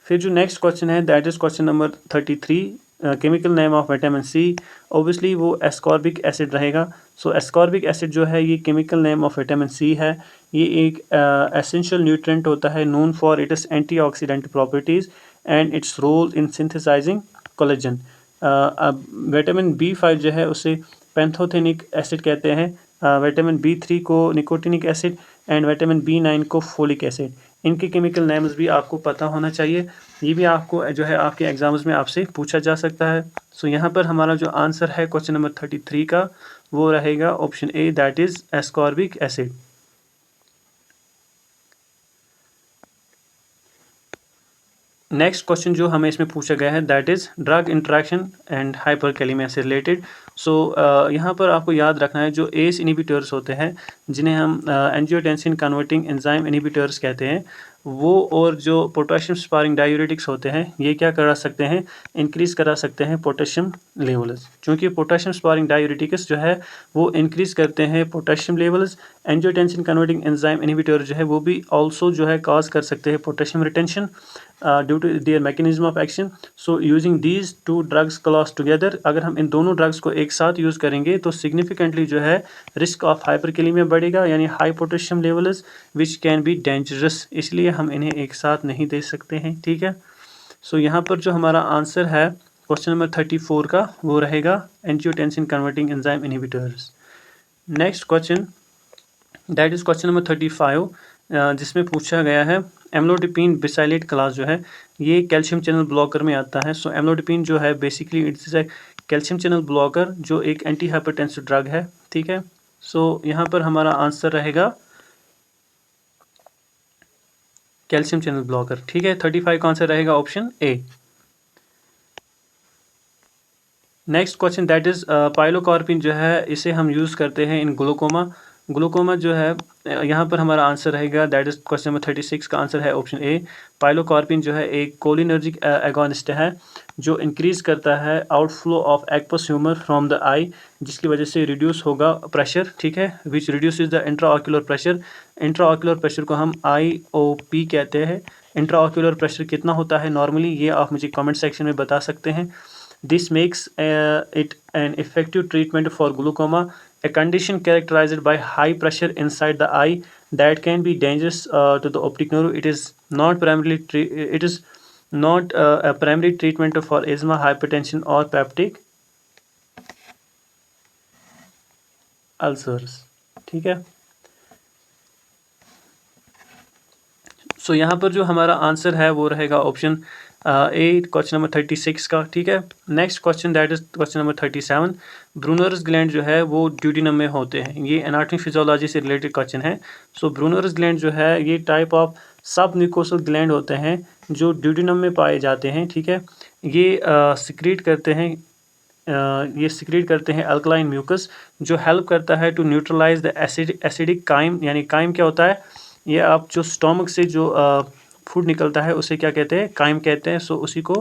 फिर जो नेक्स्ट क्वेश्चन है that is question number 33। Chemical name of vitamin C, obviously वो एस्कॉर्बिक एसिड रहेगा। सो एस्कॉर्बिक एसिड जो है ये chemical name of vitamin C है। ये एक एसेंशियल न्यूट्रिएंट होता है known for its antioxidant properties and its role in synthesising collagen. Vitamin B5 जो है उसे पैंथोथेनिक एसिड कहते हैं, विटामिन B3 को nicotinic acid and vitamin B9 को फोलिक एसिड। इनके केमिकल नेम्स भी आपको पता होना चाहिए, ये भी आपको जो है आपके एग्जाम्स में आपसे पूछा जा सकता है। सो यहाँ पर हमारा जो आंसर है क्वेश्चन नंबर 33 का वो रहेगा option A, that is ascorbic acid. Next question जो हमें इसमें पूछा गया है that is drug interaction and hyperkalaemia से रिलेटेड। सो यहाँ पर आपको याद रखना है जो एस इनहिबिटर्स होते हैं जिन्हें हम एंजियोटेंसिन कन्वर्टिंग एंजाइम इनहिबिटर्स कहते हैं, वो और जो पोटेशियम स्पारिंग डायूरेटिक्स होते हैं ये क्या करा सकते हैं, इंक्रीज़ करा सकते हैं पोटेशियम लेवल्स। क्योंकि पोटेशियम स्पारिंग डायूरेटिक्स जो है वो इंक्रीज़ करते हैं potassium levels. Angiotensin converting enzyme inhibitor जो है वो भी ऑल्सो जो है कॉज कर सकते हैं potassium retention due to their mechanism of action. So using these two drugs close together, अगर हम इन दोनों ड्रग्स को एक साथ यूज़ करेंगे तो सिग्निफिकेंटली जो है रिस्क ऑफ हाइपरकैलेमिया बढ़ेगा, यानी high potassium levels which can be dangerous, इसलिए हम इन्हें एक साथ नहीं दे सकते हैं। ठीक है, सो यहाँ पर जो हमारा आंसर है क्वेश्चन नंबर 34 का वो रहेगा angiotensin converting enzyme inhibitors. Next question that is question number 35, जिसमें पूछा गया है एम्लोडिपिन बिसाइलेट क्लास जो है ये कैल्शियम चैनल ब्लॉकर में आता है। सो एम्लोडिपिन जो है basically it's a calcium channel blocker जो एक एंटी हाइपरटेंसिव ड्रग है। ठीक है, सो यहाँ पर हमारा आंसर रहेगा कैल्शियम चैनल ब्लॉकर। ठीक है, 35 का आंसर रहेगा option A. Next question that is pilocarpine जो है इसे हम यूज़ करते हैं इन ग्लूकोमा। ग्लूकोमा जो है यहाँ पर हमारा आंसर रहेगा दैट इज़ क्वेश्चन नंबर 36 का आंसर है ऑप्शन ए। पाइलोकार्पिन जो है एक कोलिनर्जिक एगोनिस्ट है जो इंक्रीज़ करता है outflow of aqueous humour from the eye, जिसकी वजह से रिड्यूस होगा प्रेशर, ठीक है, which reduces the intraocular pressure. Intraocular pressure को हम IOP कहते हैं। इंट्राऑक्यूलर प्रेशर कितना होता है नॉर्मली, ये आप मुझे कमेंट सेक्शन में बता सकते हैं। This makes it an effective treatment for glaucoma, a condition characterized by high pressure inside the eye that can be dangerous to the optic nerve. It is not a primary treatment for asthma, hypertension or peptic ulcers, ठीक है। So यहाँ पर जो हमारा answer है वो रहेगा option ए, question number 36 का, ठीक है। Next question that is question number 37। Brunner's gland जो है वो ड्यूडिनम में होते हैं। ये एनाटॉमी फिजियोलॉजी से रिलेटेड क्वेश्चन है। सो ब्रूनर्स ग्लैंड जो है ये टाइप ऑफ सब म्यूकोसल ग्लैंड होते हैं जो ड्यूडिनम में पाए जाते हैं, ठीक है। ये सिक्रीट करते हैं अल्कलाइन म्यूकस, जो हेल्प करता है to neutralise the acidic chyme. यानी काइम क्या होता है, ये आप जो स्टोमक से जो फूड निकलता है उसे क्या कहते हैं, काइम कहते हैं। सो उसी को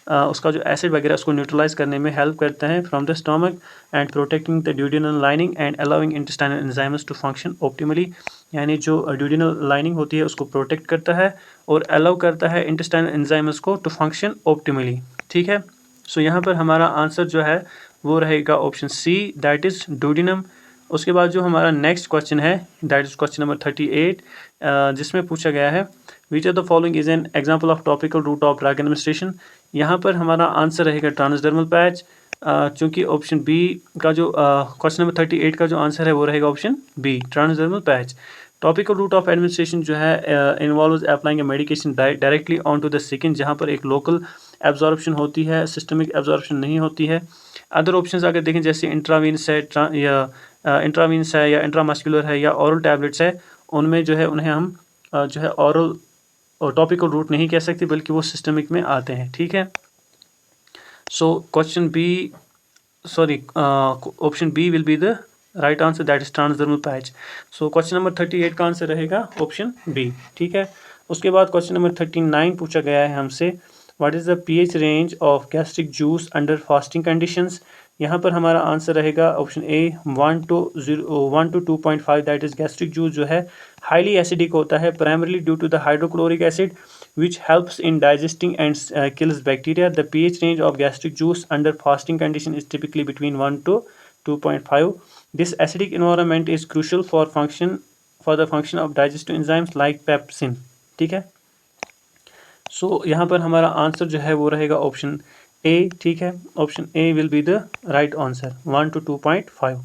उसका जो एसिड वगैरह उसको न्यूट्रलाइज करने में हेल्प करते हैं from the stomach and protecting the duodenal lining and allowing intestinal enzymes to function optimally. यानी जो ड्यूडिनल लाइनिंग होती है उसको प्रोटेक्ट करता है और अलाउ करता है इंटेस्टाइनल एंजाइम्स को टू फंक्शन ऑप्टिमली, ठीक है। सो यहाँ पर हमारा आंसर जो है वो रहेगा option C, that is duodenum. उसके बाद जो हमारा नेक्स्ट क्वेश्चन है दैट इज़ क्वेश्चन नंबर 38, जिसमें पूछा गया है which of the following is an example of topical route of drug administration. यहाँ पर हमारा आंसर रहेगा ट्रांसडर्मल पैच, चूँकि ऑप्शन बी का जो क्वेश्चन नंबर 38 का जो आंसर है वो रहेगा option B, transdermal patch. Topical route of administration जो है involves applying a medication directly on to the skin, जहाँ पर एक लोकल एब्जॉर्प्शन होती है, सिस्टमिक एब्जॉर्प्शन नहीं होती है। अदर ऑप्शंस अगर देखें जैसे इंट्रावीनस है या इंट्रामस्कुलर है या ओरल टैबलेट्स है, उनमें जो है उन्हें हम जो है ओरल और टॉपिकल रूट नहीं कह सकते बल्कि वो सिस्टमिक में आते हैं, ठीक है। So option B will be the right answer, that is transdermal patch. So question number 38 का आंसर रहेगा ऑप्शन बी, ठीक है। उसके बाद क्वेश्चन नंबर 39 पूछा गया है हमसे, what is the pH range of gastric juice under fasting conditions. यहाँ पर हमारा आंसर रहेगा option A 1 to 2.5, that is gastric juice जो है हाईली एसिडिक होता है primarily due to the hydrochloric acid which helps in digesting and kills bacteria. The pH range of gastric juice under fasting condition is typically between 1 to 2.5. This acidic environment is crucial for the function of digestive enzymes like pepsin, ठीक है। So यहाँ पर हमारा answer जो है वो रहेगा option A, ठीक है। Option A will be the right answer, 1 to 2.5।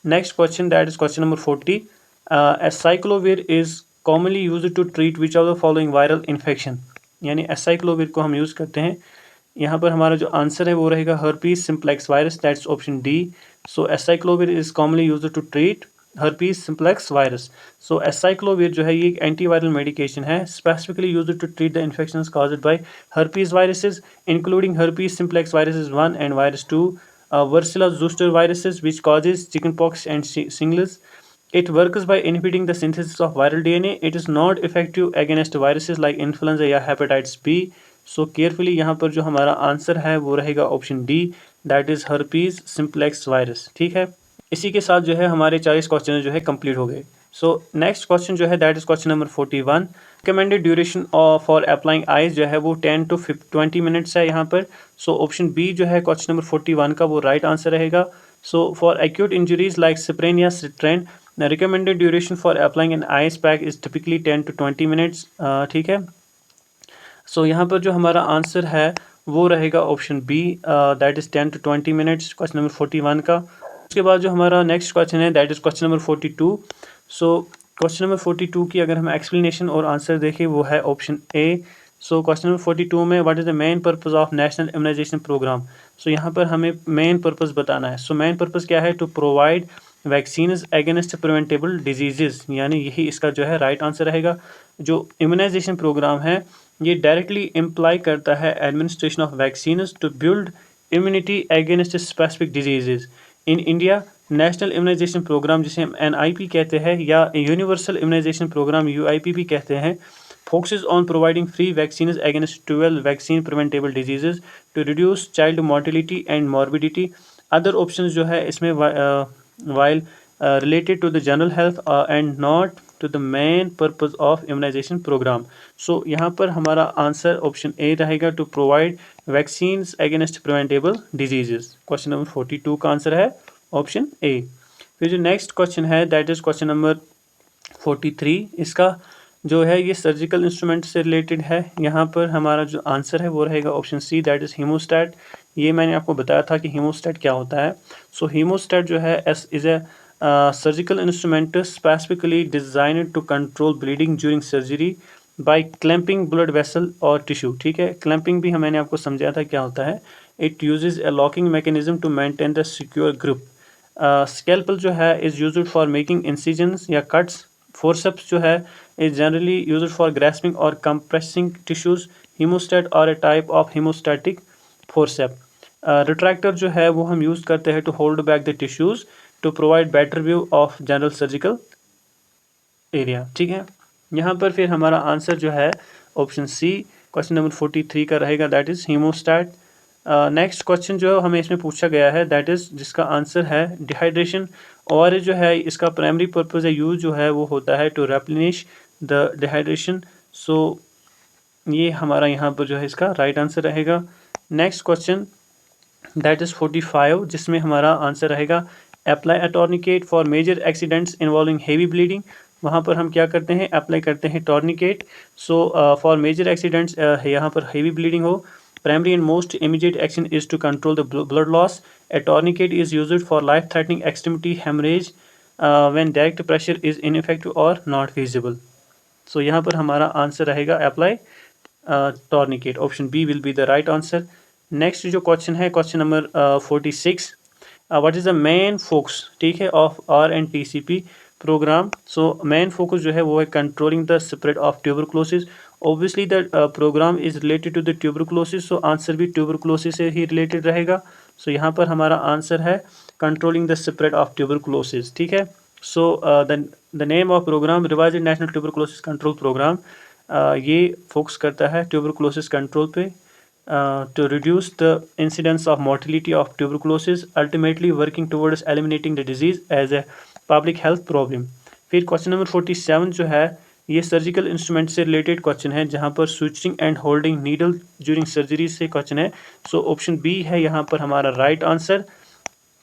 Next question that is question number 40। Acyclovir is commonly used to treat which of the following viral infection. यानी एसाइक्लोविर को हम यूज़ करते हैं। यहाँ पर हमारा जो आंसर है वो रहेगा herpes simplex virus, that's option D. So acyclovir is commonly used to treat herpes simplex virus. So acyclovir जो है ये एक एंटीवायरल मेडिकेशन है specifically used to treat the infections caused by herpes viruses including herpes simplex viruses 1 and virus 2, Varicella zoster viruses which causes chickenpox and shingles. It works by inhibiting the synthesis of viral DNA. It is not effective against viruses like influenza या hepatitis B. So carefully यहाँ पर जो हमारा answer है वो रहेगा option D, that is herpes simplex virus, ठीक है। इसी के साथ जो है हमारे 40 क्वेश्चन जो है कंप्लीट हो गए। सो नेक्स्ट क्वेश्चन जो है that is question number 41। Recommended duration for applying eyes जो है वो 10 to 20 मिनट्स है यहाँ पर। सो ऑप्शन बी जो है क्वेश्चन नंबर 41 का वो राइट आंसर रहेगा। So for acute injuries like sprain या strain recommended duration for applying an ice pack is typically 10 to 20 minutes, ठीक है। सो यहाँ पर जो हमारा आंसर है वो रहेगा option B, that is 10 to 20 minutes, question number 41 का। उसके बाद जो हमारा नेक्स्ट क्वेश्चन है that is question number 42। So question number 42 की अगर हम एक्सप्लेनेशन और आंसर देखें वो है option A. So question number 42 में what is the main purpose of national immunisation programme. So यहाँ पर हमें मेन पर्पस बताना है। सो मेन पर्पस क्या है, to provide vaccines against preventable diseases, यानी यही इसका जो है राइट आंसर रहेगा। जो इम्यूनाइजेशन प्रोग्राम है ये डायरेक्टली इम्प्लाई करता है administration of vaccines to build immunity against specific diseases. In India national immunisation programme जिसे हम NIP कहते हैं या यूनिवर्सल इम्यूनाइजेशन प्रोग्राम UIP भी कहते हैं focuses on providing free vaccines against 12 vaccine preventable diseases to reduce child mortality and morbidity. Other options जो है इसमें while related to the general health and not to the main purpose of immunization program. So यहाँ पर हमारा answer option A रहेगा to provide vaccines against preventable diseases. Question number 42 का answer है option ए. फिर जो नेक्स्ट क्वेश्चन है that is question number 43. इसका जो है ये सर्जिकल इंस्ट्रूमेंट से रिलेटेड है. यहाँ पर हमारा जो आंसर है वो रहेगा ऑप्शन सी दैट इज़ हीमोस्टैट. ये मैंने आपको बताया था कि हीमोस्टैट क्या होता है. सो हीमोस्टैट जो है is a surgical instrument specifically designed to control bleeding during surgery by clamping blood vessel और टिश्यू. ठीक है, क्लैंपिंग भी मैंने आपको समझाया था क्या होता है. It uses a locking mechanism to maintain the secure grip. Scalpel जो है is used for making incisions या कट्स. फोर्सेप्स जो है is generally used for grasping or compressing tissues. Hemostat or a type of hemostatic forceps. Retractor जो है वो हम use करते हैं to hold back the tissues to provide better view of general surgical area. ठीक है, यहाँ पर फिर हमारा आंसर जो है ऑप्शन सी क्वेश्चन नंबर 43 का रहेगा दैट इज़ हीमोस्टैट. नेक्स्ट क्वेश्चन जो हमें इसमें पूछा गया है दैट इज़ जिसका आंसर है डिहाइड्रेशन. और जो है इसका प्राइमरी पर्पज़ है यूज़ जो है वो होता है to replenish the dehydration. So ये हमारा यहाँ पर जो है इसका राइट आंसर रहेगा. नेक्स्ट क्वेश्चन दैट इज़ 45 जिसमें हमारा आंसर रहेगा apply a tourniquet for major accidents involving heavy bleeding. वहाँ पर हम क्या करते हैं अप्लाई करते हैं tourniquet. So for major accidents यहाँ पर हेवी ब्लीडिंग हो. Primary and most immediate action is to control the blood loss. A tourniquet is used for life-threatening extremity hemorrhage when direct pressure is ineffective or not feasible. So यहाँ पर हमारा answer रहेगा apply tourniquet. Option B will be the right answer. Next जो question है question number 46. What is the main focus ठीक है of RNTCP program? So main focus जो है वो है controlling the spread of tuberculosis. Obviously the program is related to the tuberculosis. So answer भी tuberculosis से ही related रहेगा. So यहाँ पर हमारा आंसर है controlling the spread of tuberculosis. ठीक है. So the name of program revised national tuberculosis control program. ये फोकस करता है tuberculosis control पे to reduce the incidence of mortality of tuberculosis, ultimately working towards eliminating the disease as a public health problem. फिर question number 47 जो है ये surgical instrument से related question है जहाँ पर switching and holding needle during surgery से question है. सो ऑप्शन बी है यहाँ पर हमारा राइट आंसर.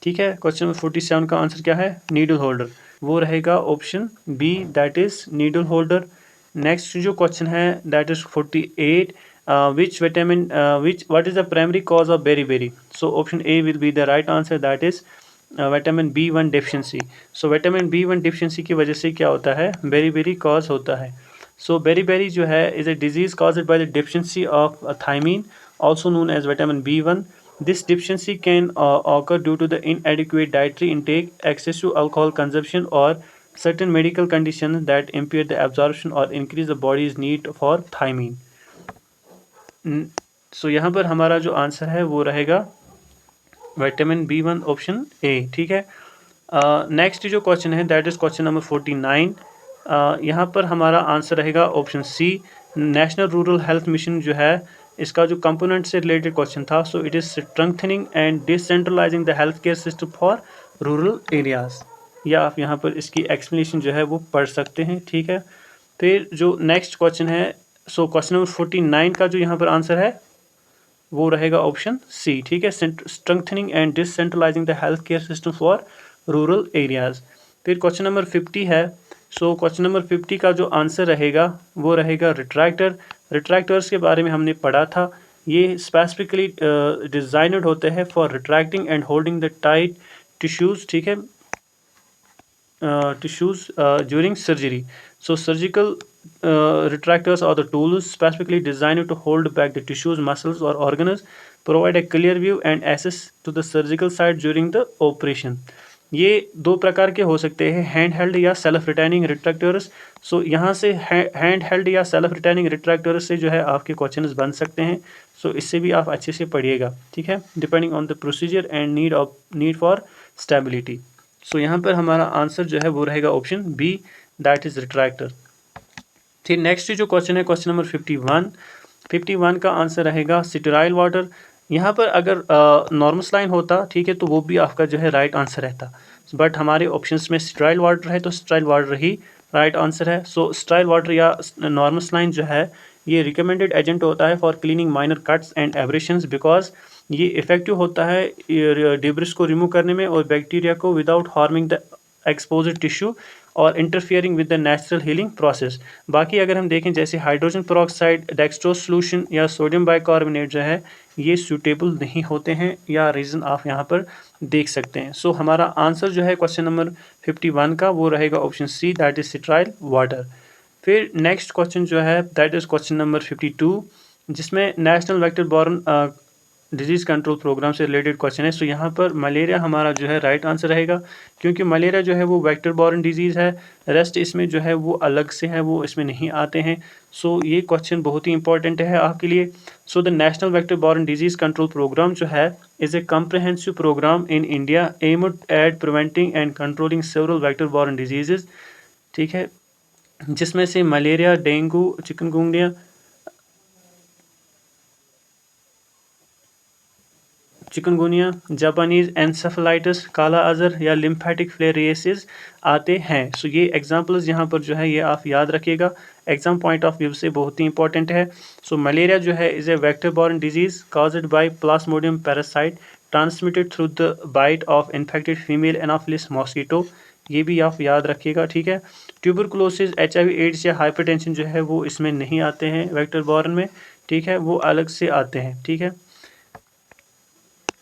ठीक है, क्वेश्चन नंबर 47 का आंसर क्या है नीडल होल्डर. वो रहेगा option B that is needle holder. Next जो क्वेश्चन है that is 48. which vitamin what is the primary cause of beriberi? So option A will be the right answer, that is vitamin B1 deficiency. So vitamin B1 deficiency की वजह से क्या होता है beriberi cause होता है. सो beriberi जो है is a disease caused by the deficiency of thiamine also known as vitamin B1. This deficiency can occur due to the inadequate dietary intake, excessive alcohol consumption, or certain medical conditions that impair the absorption or increase the body's need for thiamine. सो यहाँ पर हमारा जो answer है वो रहेगा vitamin B1 option A. ठीक है, next जो क्वेश्चन है दैट इज़ क्वेश्चन नंबर 49. यहाँ पर हमारा आंसर रहेगा option C national rural health mission जो है इसका जो कंपोनेंट से रिलेटेड क्वेश्चन था. So it is strengthening and decentralising the health care system for rural areas. या आप यहाँ पर इसकी एक्सप्लेनेशन जो है वो पढ़ सकते हैं. ठीक है, फिर जो नेक्स्ट क्वेश्चन है सो क्वेश्चन नंबर 49 का जो यहाँ पर आंसर है वो रहेगा ऑप्शन सी. ठीक है, strengthening and decentralising the health care system for rural areas. फिर क्वेश्चन नंबर 50 है. सो क्वेश्चन नंबर 50 का जो आंसर रहेगा वो रहेगा रिट्रैक्टर. रिट्रैक्टर्स के बारे में हमने पढ़ा था. ये स्पेसिफिकली डिज़ाइनड होते हैं for retracting and holding the tight tissues. ठीक है, tissues during surgery. So surgical retractors are the tools specifically designed to hold back the tissues, muscles or organs, provide a clear view and access to the surgical site during the operation. ये दो प्रकार के हो सकते हैं hand held या self returning रिट्रैक्टर्स. सो यहाँ से हैंड हेल्ड या सेल्फ रिटर्निंग रिट्रैक्टर्स से जो है आपके क्वेश्चंस बन सकते हैं. सो इससे भी आप अच्छे से पढ़िएगा. ठीक है, depending on the procedure and need for stability. So यहाँ पर हमारा आंसर जो है वो रहेगा option B that is retractor. फिर नेक्स्ट जो क्वेश्चन है क्वेश्चन नंबर 51 का आंसर रहेगा स्टेराइल वाटर। यहाँ पर अगर नॉर्मल सलाइन होता, ठीक है, तो वो भी आपका जो है राइट आंसर रहता, बट हमारे ऑप्शंस में स्टेराइल वाटर है तो स्टेराइल वाटर ही राइट आंसर है। सो स्टेराइल वाटर या नॉर्मल सलाइन जो है ये रिकमेंडेड एजेंट होता है for cleaning minor cuts and aberrations, because ये इफेक्टिव होता है डिब्रिस को रिमूव करने में और बैक्टीरिया को without harming the exposed tissue और interfering with the natural healing process. बाकी अगर हम देखें जैसे हाइड्रोजन पेरोक्साइड, डेक्सट्रोज सोल्यूशन या सोडियम बाइकार्बोनेट जो है ये सूटेबल नहीं होते हैं, या रीज़न आप यहाँ पर देख सकते हैं। सो हमारा आंसर जो है क्वेश्चन नंबर 51 का वो रहेगा option C, that is sterile water. फिर नेक्स्ट क्वेश्चन जो है दैट इज क्वेश्चन नंबर 52, जिसमें national vector borne disease control programme से रिलेटेड क्वेश्चन है। सो यहाँ पर मलेरिया हमारा जो है राइट आंसर रहेगा, क्योंकि मलेरिया जो है वो वेक्टर बॉर्न डिजीज़ है, रेस्ट इसमें जो है वो अलग से है, वो इसमें नहीं आते हैं। सो ये क्वेश्चन बहुत ही इंपॉर्टेंट है आपके लिए। So the national vector borne disease control programme जो है is a comprehensive programme in India aimed at preventing and controlling several vector borne disease, ठीक है, जिसमें से malaria, dengue, chikungunya, Japanese encephalitis, kala azar या लिम्फेटिक फ्लेरिएसिस आते हैं। सो ये एग्जांपल्स यहाँ पर जो है ये आप याद रखिएगा, एग्जाम पॉइंट ऑफ व्यू से बहुत ही इंपॉर्टेंट है। सो मलेरिया जो है is a vector borne disease caused by plasmodium parasite transmitted through the bite of infected female anopheles mosquito, ये भी आप याद रखिएगा, ठीक है। ट्यूबरकुलोसिस, HIV एड्स या हाइपरटेंशन जो है वो इसमें नहीं आते हैं वेक्टर बॉर्न में, ठीक है, वो अलग से आते हैं, ठीक है।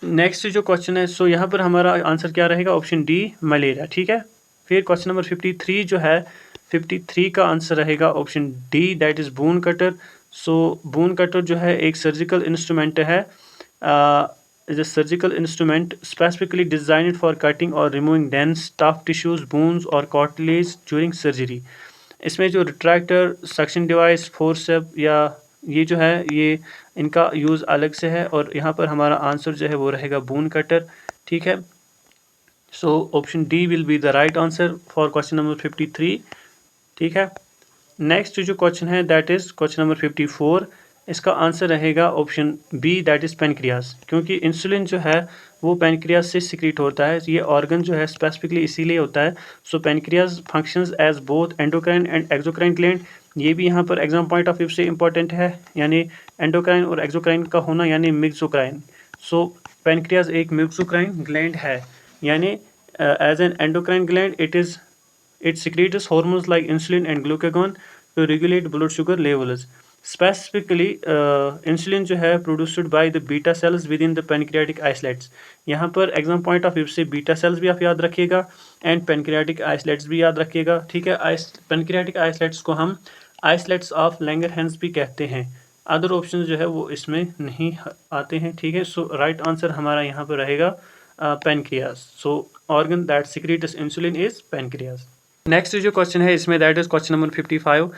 नेक्स्ट जो क्वेश्चन है सो यहाँ पर हमारा आंसर क्या रहेगा, ऑप्शन डी मलेरिया, ठीक है। फिर क्वेश्चन नंबर 53 जो है 53 का आंसर रहेगा option D, that is bone cutter. So bone cutter जो है एक सर्जिकल इंस्ट्रूमेंट है, is a surgical instrument specifically designed for cutting और removing dense tough tissues, bones और कार्टिलेज ड्यूरिंग सर्जरी। इसमें जो रिट्रैक्टर, सक्शन डिवाइस, फोर्सेप या ये जो है ये इनका यूज़ अलग से है, और यहाँ पर हमारा आंसर जो है वो रहेगा बोन कटर, ठीक है। So option D will be the right answer for question number 53, ठीक है। नेक्स्ट जो क्वेश्चन है दैट इज़ क्वेश्चन नंबर 54, इसका आंसर रहेगा option B, that is pancreas, क्योंकि इंसुलिन जो है वो पेनक्रियाज से सिक्रीट होता है, ये ऑर्गन जो है स्पेसिफिकली इसीलिए होता है। So pancreas functions as both endocrine and exocrine gland, ये भी यहाँ पर एग्जाम पॉइंट ऑफ व्यू से इंपॉर्टेंट है, यानी एंडोक्राइन और एक्सोक्राइन का होना यानी मिक्सोक्राइन। सो पेनक्रियाज एक मिक्सोक्राइन ग्लैंड है, यानी as an endocrine gland it secretes hormones like insulin and glucagon to regulate blood sugar levels. Specifically, insulin जो है produced by the beta cells within the pancreatic islets. यहाँ पर एग्जाम पॉइंट ऑफ व्यू से beta cells भी आप याद रखिएगा and pancreatic islets भी याद रखिएगा, ठीक है। पेनक्रियाटिक आइसलेट्स को हम आइसलेट्स ऑफ लैंगरहैंस भी कहते हैं। अदर ऑप्शन जो है वो इसमें नहीं आते हैं, ठीक है। सो राइट आंसर हमारा यहाँ पर रहेगा pancreas. So organ that secretes insulin is pancreas. Next जो क्वेश्चन है इसमें दैट इज क्वेश्चन नंबर 55,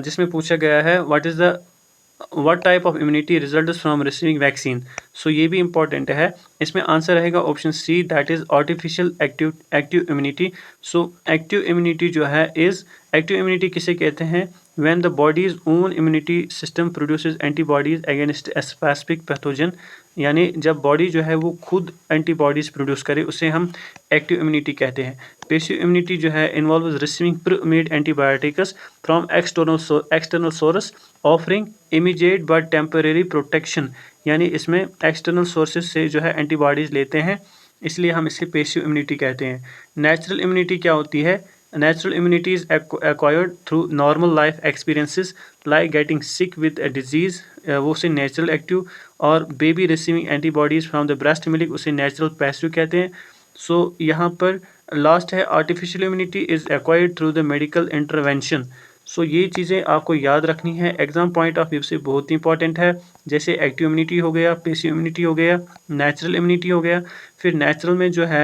जिसमें पूछा गया है what type of immunity result from receiving vaccine. So ये भी इंपॉर्टेंट है, इसमें आंसर रहेगा option C, that is artificial active immunity. So active immunity जो है इज एक्टिव इम्यूनिटी किसे कहते हैं, when the body's own immunity system produces antibodies against a specific pathogen, यानी जब बॉडी जो है वो खुद एंटीबॉडीज़ प्रोड्यूस करे उसे हम एक्टिव इम्यूनिटी कहते हैं। पैसिव इम्यूनिटी जो है involve receiving pre-made antibiotics from external source offering immediate but temporary protection, यानी इसमें एक्सटर्नल सोर्सेज से जो है एंटीबॉडीज़ लेते हैं, इसलिए हम इसे पैसिव इम्यूनिटी कहते हैं। नेचुरल इम्यूनिटी क्या होती है, natural immunity is acquired through normal life experiences like getting sick with a disease, वो उसे natural active, और baby receiving antibodies from the breast milk उसे natural passive कहते हैं। सो यहाँ पर लास्ट है artificial immunity is acquired through the medical intervention। सो ये चीज़ें आपको याद रखनी है, एग्जाम पॉइंट ऑफ व्यू से बहुत इंपॉर्टेंट है, जैसे एक्टिव इम्यूनिटी हो गया, पैसिव इम्यूनिटी हो गया, नेचुरल इम्यूनिटी हो गया, फिर नेचुरल में जो है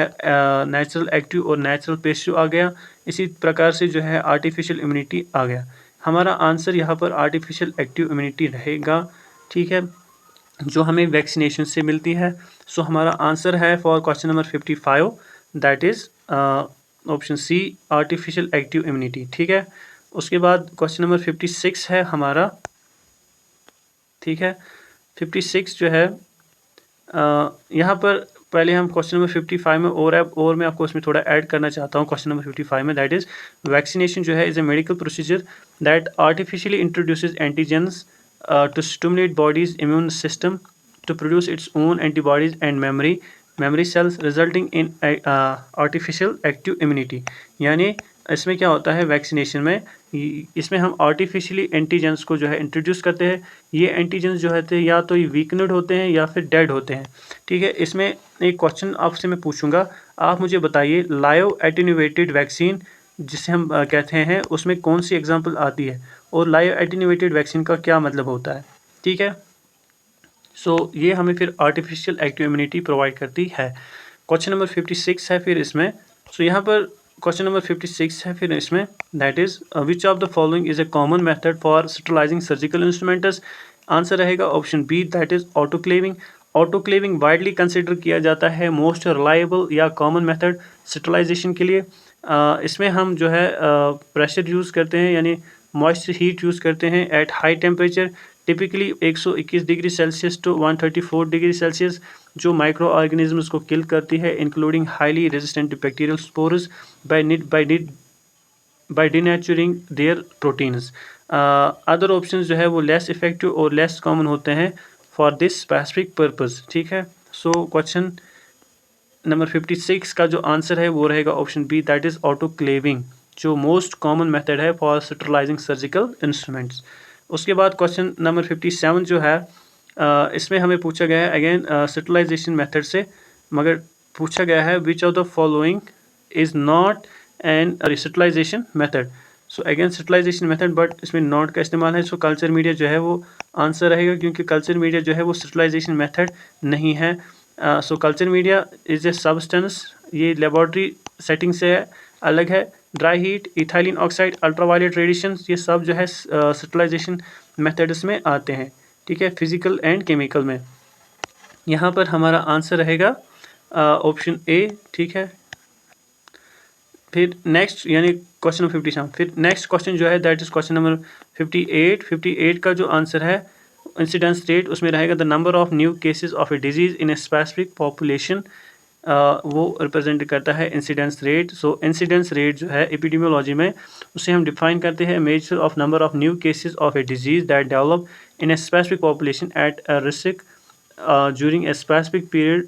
नेचुरल एक्टिव और नेचुरल पैसिव आ गया, इसी प्रकार से जो है आर्टिफिशियल इम्यूनिटी आ गया। हमारा आंसर यहाँ पर आर्टिफिशियल एक्टिव इम्यूनिटी रहेगा, ठीक है, जो हमें वैक्सीनेशन से मिलती है। सो हमारा आंसर है for question number 55, that is option C, artificial active immunity, ठीक है। उसके बाद क्वेश्चन नंबर 56 है हमारा, ठीक है। 56 जो है यहाँ पर पहले हम क्वेश्चन नंबर 55 में और मैं आपको इसमें थोड़ा ऐड करना चाहता हूँ क्वेश्चन नंबर 55 में, दैट इज़ वैक्सीनेशन जो है is a medical procedure that artificially introduces antigens to stimulate body's immune system to produce its own antibodies and memory cells resulting in artificial active immunity. यानी इसमें क्या होता है vaccination में, इसमें हम आर्टिफिशियली एंटीजेंस को जो है इंट्रोड्यूस करते हैं। ये एंटीजेंस जो होते हैं या तो ये वीकनेड होते हैं या फिर डेड होते हैं, ठीक है। इसमें एक क्वेश्चन आपसे मैं पूछूंगा, आप मुझे बताइए लाइव एटेन्यूएटेड वैक्सीन जिसे हम कहते हैं उसमें कौन सी एग्जांपल आती है और लाइव एटेन्यूएटेड वैक्सीन का क्या मतलब होता है, ठीक है। सो ये हमें फिर आर्टिफिशियल एक्टिव इम्यूनिटी प्रोवाइड करती है। क्वेश्चन नंबर 56 है फिर इसमें, सो यहाँ पर क्वेश्चन नंबर 56 है फिर इसमें, that is which of the following is a common method for sterilising surgical instruments. Answer रहेगा option B, that is autoclaving. Autoclaving widely consider किया जाता है मोस्ट रिलायबल या कॉमन मेथड स्टरलाइजेशन के लिए। इसमें हम जो है प्रेशर यूज़ करते हैं, यानी मॉइस्चर हीट यूज़ करते हैं at high temperature, typically 121 degree Celsius to 134 degree Celsius, जो माइक्रो ऑर्गेनिजम्स को किल करती है including highly resistant bacterial spores by denaturing their proteins. Other option जो है वो लेस इफेक्टिव और लेस कॉमन होते हैं फॉर दिस स्पेसिफिक पर्पस, ठीक है। सो क्वेश्चन नंबर 56 का जो आंसर है वो रहेगा option B, that is autoclaving, जो मोस्ट कॉमन मेथड है फॉर स्टरलाइजिंग सर्जिकल इंस्ट्रूमेंट्स। उसके बाद क्वेश्चन नंबर 57 जो है इसमें हमें पूछा गया है अगेन स्टरलाइजेशन मेथड से, मगर पूछा गया है which of the following is not an sterilisation method. So again sterilisation method, but इसमें नॉट का इस्तेमाल है। सो कल्चर मीडिया जो है वो आंसर रहेगा, क्योंकि कल्चर मीडिया जो है वो स्टरलाइजेशन मेथड नहीं है। सो culture media is a substance, ये लेबॉर्ट्री सेटिंग से अलग है। Dry heat, ethylene oxide, ultraviolet radiation, ये सब जो है स्टरलाइजेशन मेथड्स में आते हैं, ठीक है, फिजिकल एंड केमिकल में। यहाँ पर हमारा आंसर रहेगा ऑप्शन ए, ठीक है। फिर नेक्स्ट यानी क्वेश्चन नंबर 57, फिर नेक्स्ट क्वेश्चन जो है दैट इज क्वेश्चन नंबर 58 का जो आंसर है इंसिडेंस रेट, उसमें रहेगा the number of new cases of A disease in a specific population, वो रिप्रेजेंट करता है इंसिडेंस रेट। सो इंसिडेंस रेट जो है एपिडेमियोलॉजी में उसे हम डिफाइन करते हैं measure of number of new cases of A disease that develop in a specific population at a risk during a specific period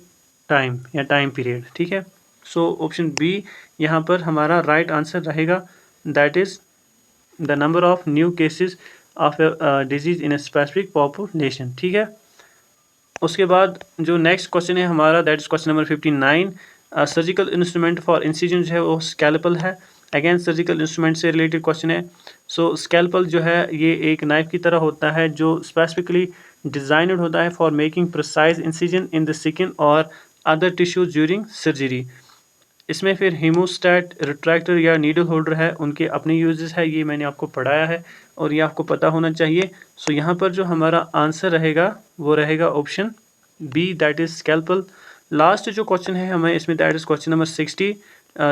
time या टाइम पीरियड, ठीक है। सो ऑप्शन बी यहाँ पर हमारा राइट आंसर रहेगा, that is the number of new cases of disease in a specific population, ठीक है। उसके बाद जो नेक्स्ट क्वेश्चन है हमारा that is question number 59, surgical instrument for incision जो है वो स्कैल्पल है। अगेन सर्जिकल इंस्ट्रूमेंट से रिलेटेड क्वेश्चन है। सो स्कैल्पल जो है ये एक नाइफ की तरह होता है जो स्पेसिफिकली डिज़ाइनड होता है for making precise incision in the skin और अदर टिश्यूज ड्यूरिंग सर्जरी। इसमें फिर हीमोस्टैट, रिट्रैक्टर या नीडल होल्डर है, उनके अपने यूजेस है, ये मैंने आपको पढ़ाया है और ये आपको पता होना चाहिए। सो यहाँ पर जो हमारा आंसर रहेगा वो रहेगा option B, that is scalpel. Last जो क्वेश्चन है हमें इसमें दैट इज़ क्वेश्चन नंबर 60,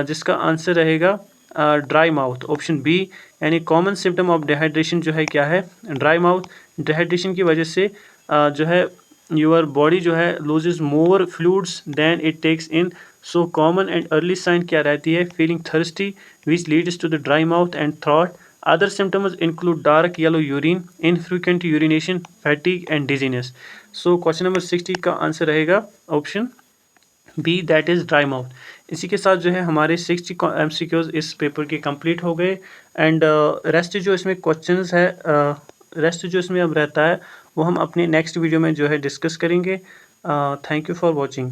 जिसका आंसर रहेगा ड्राई माउथ, ऑप्शन बी। यानी कॉमन सिम्टम ऑफ डिहाइड्रेशन जो है क्या है, ड्राई माउथ। डिहाइड्रेशन की वजह से जो है योर बॉडी जो है loses more fluids than it takes in. So common and early sign क्या रहती है, feeling thirsty which leads to the dry mouth and throat. Other symptoms include dark yellow urine, infrequent urination, fatigue and dizziness. So question number 60 का answer रहेगा option B, that is dry mouth. इसी के साथ जो है हमारे 60 MCQs इस paper के कंप्लीट हो गए एंड रेस्ट जो इसमें क्वेश्चंस है रेस्ट जो इसमें अब रहता है वो हम अपने नेक्स्ट वीडियो में जो है डिस्कस करेंगे। Thank you for watching.